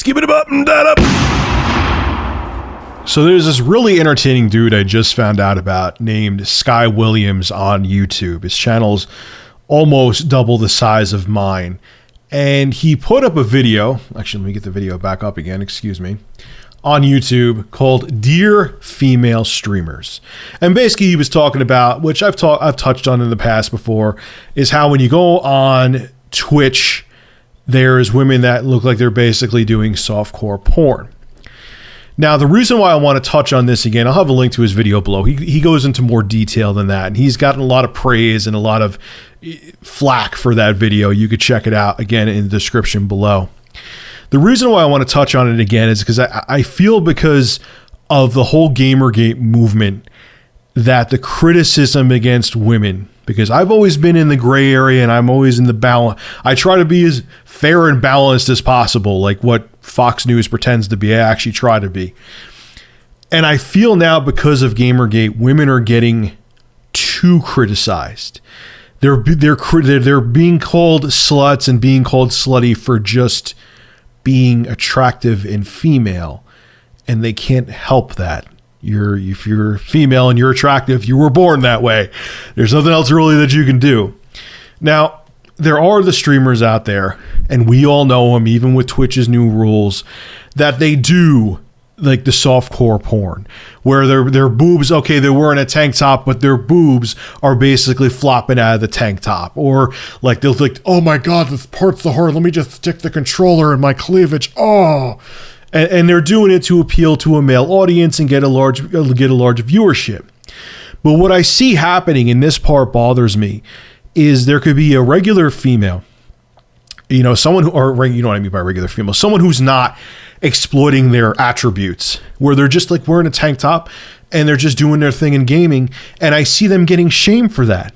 Skip it up and that up. So there's this really entertaining dude I just found out about named Sky Williams on YouTube. His channel's almost double the size of mine. And he put up a video, actually let me get the video back up again, excuse me, on YouTube called Dear Female Streamers. And basically he was talking about, which I've touched on in the past before, is how when you go on Twitch, there's women that look like they're basically doing softcore porn. Now, the reason why I want to touch on this again, I'll have a link to his video below. He goes into more detail than that, and he's gotten a lot of praise and a lot of flack for that video. You could check it out, again, in the description below. The reason why I want to touch on it again is because I feel because of the whole Gamergate movement that the criticism against women, because I've always been in the gray area and I'm always in the balance. I try to be as fair and balanced as possible, like what Fox News pretends to be. I actually try to be. And I feel now because of Gamergate, women are getting too criticized. They're being called sluts and being called slutty for just being attractive and female, and they can't help that. If you're female and you're attractive, you were born that way. There's nothing else really that you can do. Now, there are the streamers out there, and we all know them, even with Twitch's new rules, that they do like the softcore porn, where their boobs, okay, they're wearing a tank top, but their boobs are basically flopping out of the tank top. Or like they'll like, oh my God, this part's so hard. Let me just stick the controller in my cleavage. Oh. And they're doing it to appeal to a male audience and get a large viewership. But what I see happening, and this part bothers me, is there could be a regular female, someone who, or you know what I mean by regular female, someone who's not exploiting their attributes, where they're just like wearing a tank top and they're just doing their thing in gaming, and I see them getting shamed for that.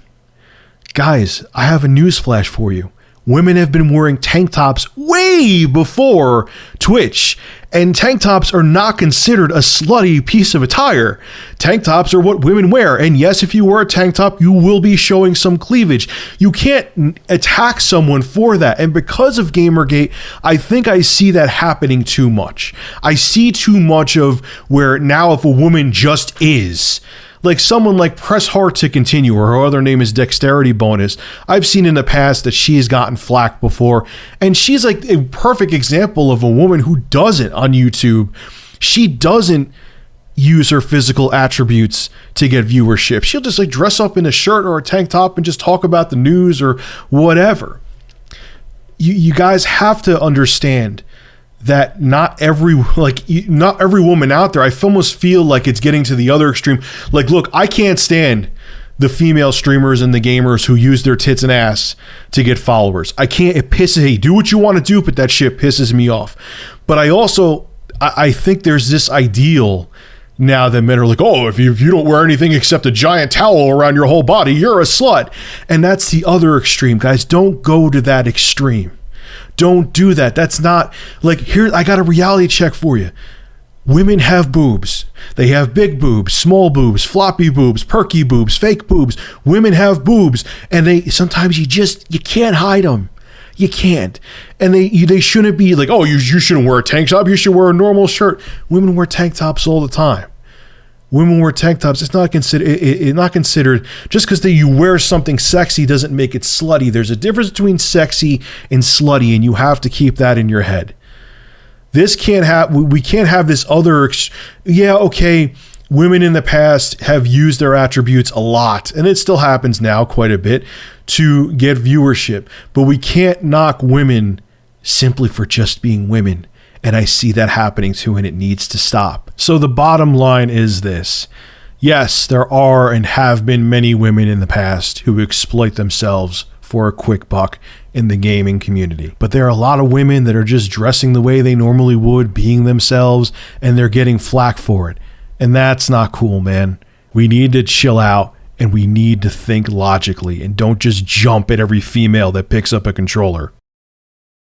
Guys, I have a news flash for you. Women have been wearing tank tops way before Twitch, and tank tops are not considered a slutty piece of attire. Tank tops are what women wear, and yes, if you wear a tank top, you will be showing some cleavage. You can't attack someone for that, and because of Gamergate, I think I see that happening too much. I see too much of where now if a woman just is, like someone like Press Hard to Continue, or her other name is Dexterity Bonus. I've seen in the past that she's gotten flack before, and she's like a perfect example of a woman who doesn't on YouTube. She doesn't use her physical attributes to get viewership. She'll just like dress up in a shirt or a tank top and just talk about the news or whatever. You guys have to understand that not every woman out there, I almost feel like it's getting to the other extreme. Like, look, I can't stand the female streamers and the gamers who use their tits and ass to get followers. I can't, it pisses, hey, do what you want to do, but that shit pisses me off. But I think there's this ideal now that men are like, oh, if you don't wear anything except a giant towel around your whole body, you're a slut. And that's the other extreme, guys. Don't go to that extreme. Don't do that. That's not like, here, I got a reality check for you. Women have boobs. They have big boobs, small boobs, floppy boobs, perky boobs, fake boobs. Women have boobs, and sometimes you can't hide them. You can't. And they shouldn't be like, oh, you shouldn't wear a tank top. You should wear a normal shirt. Women wear tank tops all the time. Women wear tank tops. It's not considered just because you wear something sexy doesn't make it slutty. There's a difference between sexy and slutty, and you have to keep that in your head. We can't have this other. Yeah, okay. Women in the past have used their attributes a lot, and it still happens now quite a bit, to get viewership. But we can't knock women simply for just being women. And I see that happening too, and it needs to stop. So the bottom line is this. Yes, there are and have been many women in the past who exploit themselves for a quick buck in the gaming community. But there are a lot of women that are just dressing the way they normally would, being themselves, and they're getting flack for it. And that's not cool, man. We need to chill out, and we need to think logically, and don't just jump at every female that picks up a controller.